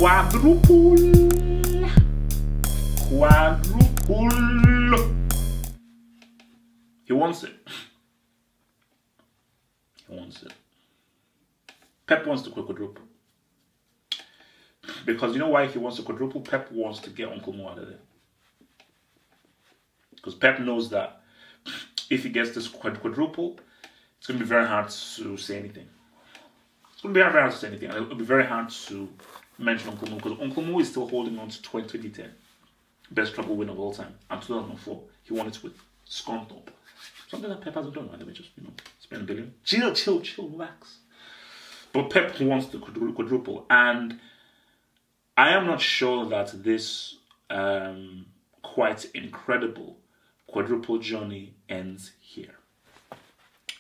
Quadruple. Quadruple. He wants it. He wants it. Pep wants to quadruple. Because you know why he wants to quadruple? Pep wants to get Uncle Mo out of there. Because Pep knows that if he gets this quadruple, it's going to be very hard to say anything. It's going to be very hard to say anything. And it'll be very hard to mention Uncle Mo. Because Uncle Mo is still holding on to 2010. Best treble win of all time. And 2004, he won it with Scunthorpe. Something that Pep hasn't done. Right? They just, spend $1 billion. Chill, relax. But Pep wants the quadruple. And I am not sure that this quite incredible quadruple journey ends here.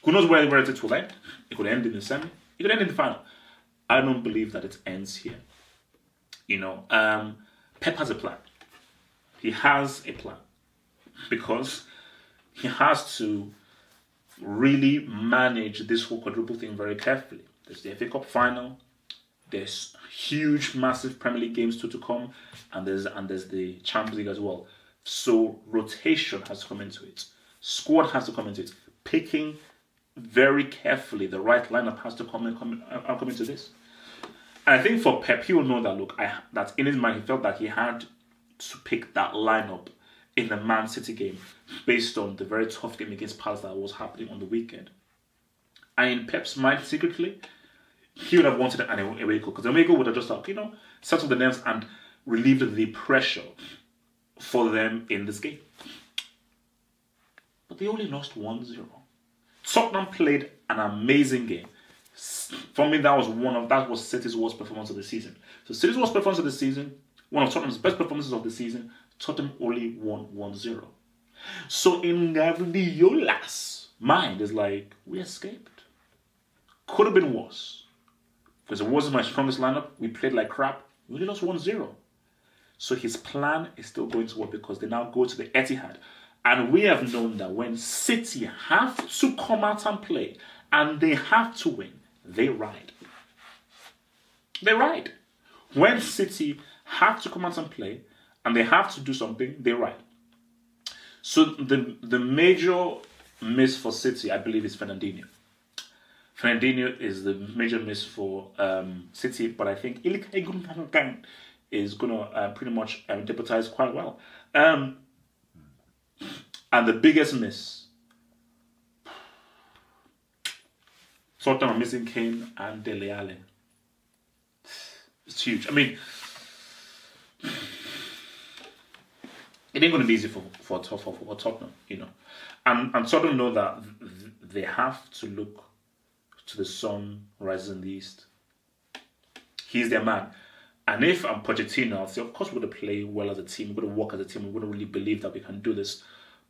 Who knows where it will end? It could end in the semi. It could end in the final. I don't believe that it ends here. Pep has a plan. He has a plan. Because he has to really manage this whole quadruple thing very carefully. There's the FA Cup final. There's huge, massive Premier League games to come. And there's the Champions League as well. So rotation has to come into it. Squad has to come into it. Picking very carefully the right lineup has to come into this. And I think for Pep, he will know that, that in his mind, he felt that he had to pick that lineup in the Man City game based on the very tough game against Palace that was happening on the weekend. And in Pep's mind, secretly, he would have wanted an away goal. Because the away goal would have just, settled the nerves and relieved the pressure for them in this game. But they only lost 1-0. Tottenham played an amazing game. For me, that was City's worst performance of the season. So City's worst performance of the season, one of Tottenham's best performances of the season, Tottenham only won 1-0. So in Guardiola's mind, it's like, we escaped. Could have been worse. Because it wasn't my strongest lineup. We played like crap. We only lost 1-0. So his plan is still going to work because they now go to the Etihad. And we have known that when City have to come out and play and they have to win, they ride. They ride. When City have to come out and play and they have to do something, they ride. So the major miss for City, I believe, is Fernandinho. Fernandinho is the major miss for City, but I think is going to pretty much deputize quite well. And the biggest miss, Tottenham are missing Kane and Dele Alli. It's huge. I mean, it ain't going to be easy for Tottenham, And Tottenham know that they have to look to the sun rises in the east. He's their man. And if I'm Pochettino, I'll say, of course, we're going to play well as a team. We're going to work as a team. We're going to really believe that we can do this.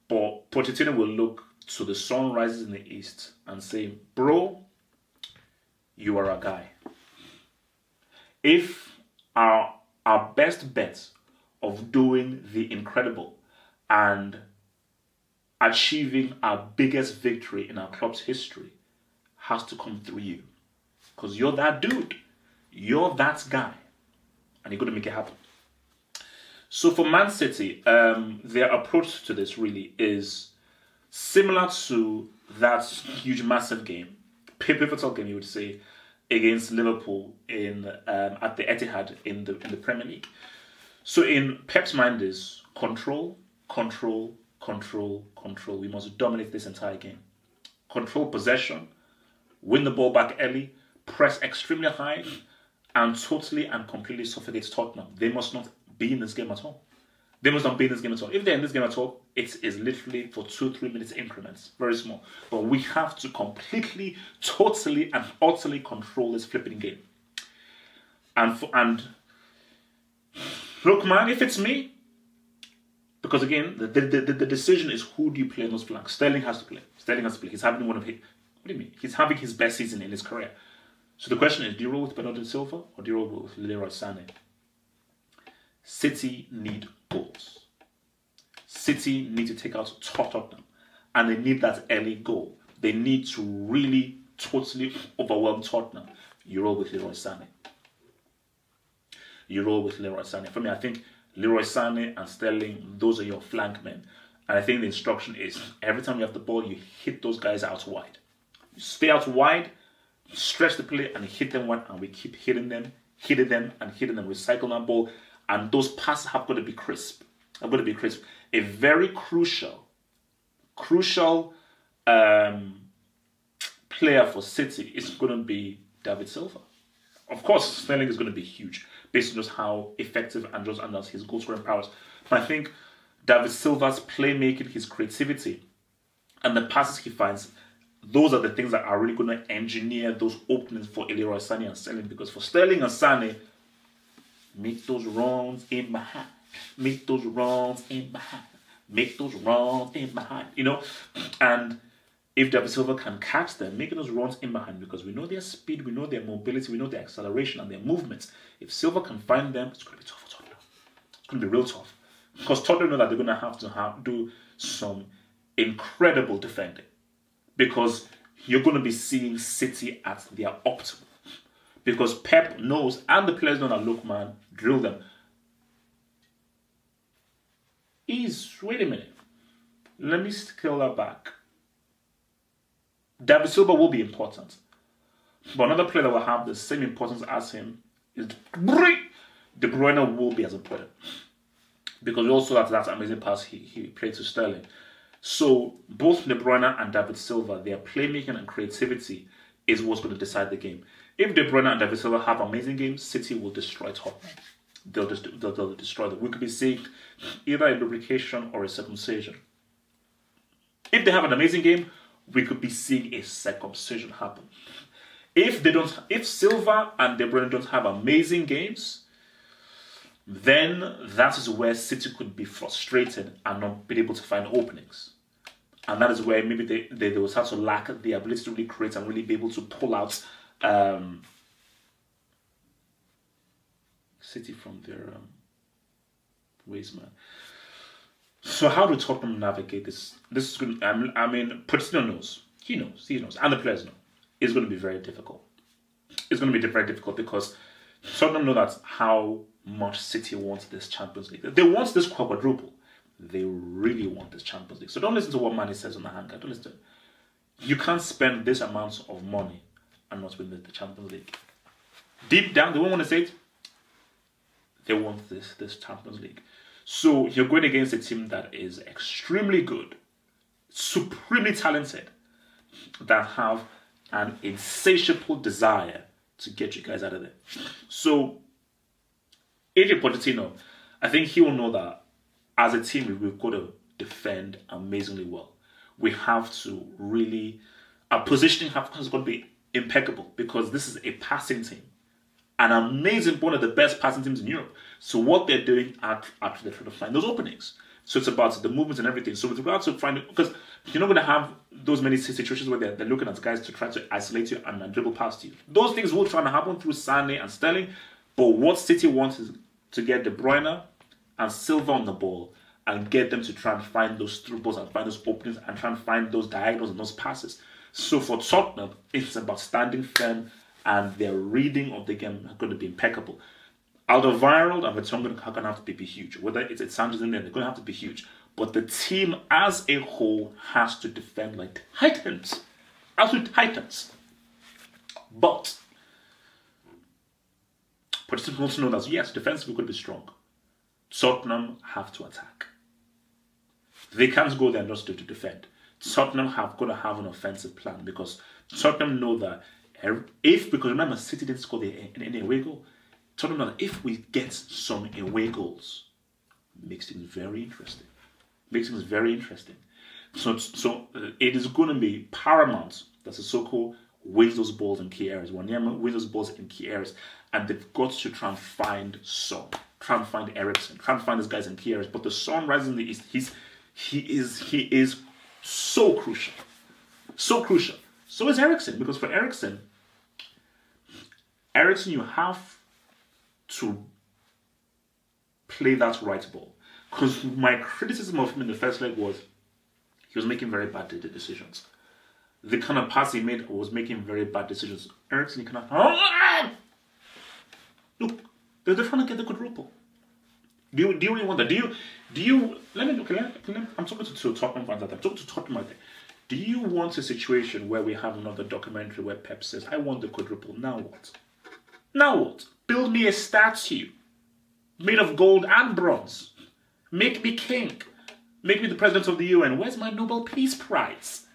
But Pochettino will look to the sun rises in the east and say, bro, you are a guy. If our best bet of doing the incredible and achieving our biggest victory in our club's history has to come through you. Because you're that dude. You're that guy. And you're going to make it happen. So for Man City, their approach to this really is similar to that huge, massive game, pivotal game, you would say, against Liverpool at the Etihad in the Premier League. So in Pep's mind is control, control, control, control. We must dominate this entire game. Control possession, win the ball back early, press extremely high, and totally and completely suffocate Tottenham. They must not be in this game at all. They must not be in this game at all. If they're in this game at all, it is literally for 2-3 minutes increments. Very small. But we have to completely, totally, and utterly control this flipping game. And look, man, if it's me, because again, the decision is who do you play on those flanks. Sterling has to play. Sterling has to play. He's having what do you mean? He's having his best season in his career. So the question is, do you roll with Bernardo Silva or do you roll with Leroy Sané? City need goals. City need to take out Tottenham. And they need that early goal. They need to really, totally overwhelm Tottenham. You roll with Leroy Sané. you roll with Leroy Sané. For me, I think Leroy Sané and Sterling, those are your flank men. And I think the instruction is every time you have the ball, you hit those guys out wide. You stay out wide, stretch the play, and hit them wide, and we keep hitting them, recycle that ball, and those passes have got to be crisp. A very crucial player for City is going to be David Silva. Of course, Sterling is going to be huge based on just how effective and just under his goal scoring powers. But I think David Silva's playmaking, his creativity, and the passes he finds, those are the things that are really going to engineer those openings for Leroy Sané and Sterling. Because for Sterling and Sané, make those runs in behind. Make those runs in behind. You know? And if David Silva can catch them, making those runs in behind, because we know their speed, we know their mobility, we know their acceleration and their movements. If Silva can find them, it's going to be tough for Tottenham. It's going to be real tough. Because Tottenham know that they're going to have to do some incredible defending. Because you're going to be seeing City at their optimal. Because Pep knows, and the players know that, look, man, drill them. Wait a minute. Let me scale that back. David Silva will be important. But another player that will have the same importance as him is De Bruyne will be as important. Because we also have that amazing pass he played to Sterling. So both De Bruyne and David Silva, their playmaking and creativity is what's going to decide the game. If De Bruyne and David Silva have amazing games, City will destroy Tottenham. They'll destroy them. We could be seeing either a lubrication or a circumcision. If they have an amazing game, we could be seeing a circumcision happen. If Silva and De Bruyne don't have amazing games, then that is where City could be frustrated and not be able to find openings. And that is where maybe they will start to lack the ability to really create and really be able to pull out City from their ways, man. So how do Tottenham navigate this? This is good. I mean, Pochettino knows. He knows. And the players know. It's going to be very difficult. It's going to be very difficult because Tottenham know that how much City wants this Champions League. They want this quadruple. They really want this Champions League. So don't listen to what Manny says on the hangar. Don't listen to it. You can't spend this amount of money and not win the Champions League. Deep down, they won't want to say it. They want this Champions League. So you're going against a team that is extremely good, supremely talented, that have an insatiable desire to get you guys out of there. So AJ Pochettino, I think he will know that as a team, we've got to defend amazingly well. We have to really, our positioning has got to be impeccable because this is a passing team. An amazing, one of the best passing teams in Europe. So what they're doing after they're trying to find those openings. So it's about the movements and everything. So with regards to finding, because you're not going to have those many situations where they're looking at guys to try to isolate you and dribble past you. Those things will try to happen through Sané and Sterling. But what City wants is to get De Bruyne and Silva on the ball and get them to try and find those through balls and find those openings and try and find those diagonals and those passes. So for Tottenham, it's about standing firm and their reading of the game are going to be impeccable. Alderweireld and Vertonghen are going to have to be huge. Whether it's Sanchez in there, they're going to have to be huge. But the team as a whole has to defend like titans. Absolute titans. But Pochettino wants to know that, yes, defensively could be strong. Tottenham have to attack. They can't go there just to defend. Tottenham have got to have an offensive plan because Tottenham know that because remember, City didn't score any away goal. Tottenham know that if we get some away goals, makes things very interesting. So it is going to be paramount that Sissoko wins those balls in key areas. Wanyama wins those balls in key areas. And they've got to try and find Son. Try and find Eriksen. Try and find these guys in key areas. But the Son rising in the East, he is so crucial. So crucial. So is Eriksen. Because for Eriksen, you have to play that right ball. Because my criticism of him in the first leg was he was making very bad decisions. The kind of pass he made was making very bad decisions. Eriksen, you cannot... Look, They're trying to get the quadruple. Do you really want that? I'm talking to Tottenham fans out there. I'm talking to Tottenham out there. Do you want a situation where we have another documentary where Pep says, I want the quadruple, now what? Now what? Build me a statue made of gold and bronze. Make me king. Make me the president of the UN. Where's my Nobel Peace Prize?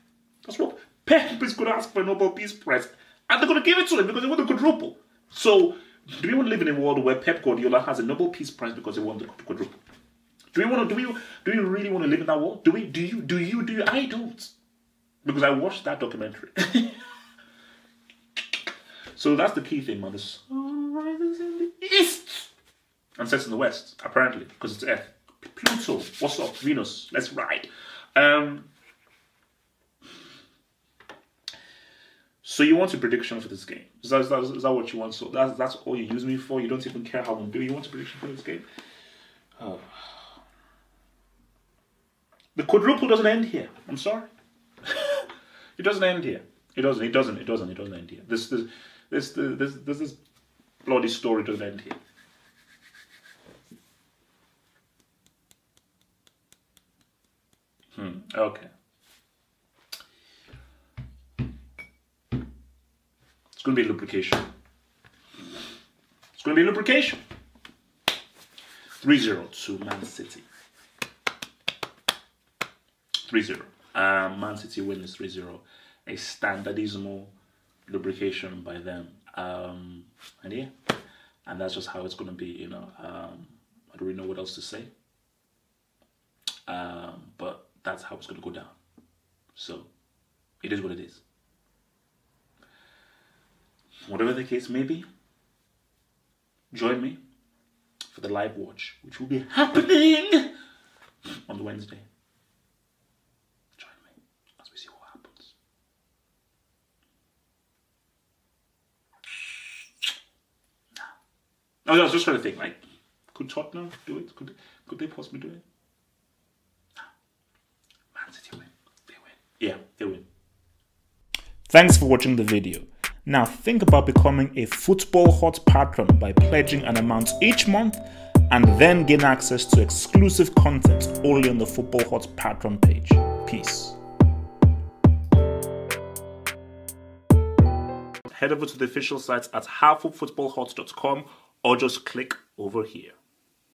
That's what Pep is going to ask for, a Nobel Peace Prize. And they're going to give it to him because they want the quadruple. So, do we want to live in a world where Pep Guardiola has a Nobel Peace Prize because he won the quadruple? Do we really want to live in that world? Do you? I don't. Because I watched that documentary. So that's the key thing, man. The sun rises in the east and sets in the west, apparently, because it's Earth. Pluto, what's up? Venus, let's ride. So you want a prediction for this game? Is that what you want? So that's all you use me for? You don't even care how I'm doing? You want a prediction for this game? Oh. The quadruple doesn't end here. I'm sorry. It doesn't end here. It doesn't end here. This bloody story doesn't end here. Okay. It's going to be lubrication. 3-0 to Man City. 3-0. Man City wins 3-0. A standardismo lubrication by them. And yeah. And that's just how it's going to be, you know. I don't really know what else to say. But that's how it's going to go down. So, it is what it is. Whatever the case may be, join me for the live watch, which will be happening on Wednesday. Join me as we see what happens. Now, I was just trying to think, like, could Tottenham do it? Could they possibly do it? Man City win. They win. Yeah, they win. Thanks for watching the video. Now think about becoming a Football Hot patron by pledging an amount each month and then gain access to exclusive content only on the Football Hot Patron page. Peace. Head over to the official site at halffootballhot.com or just click over here.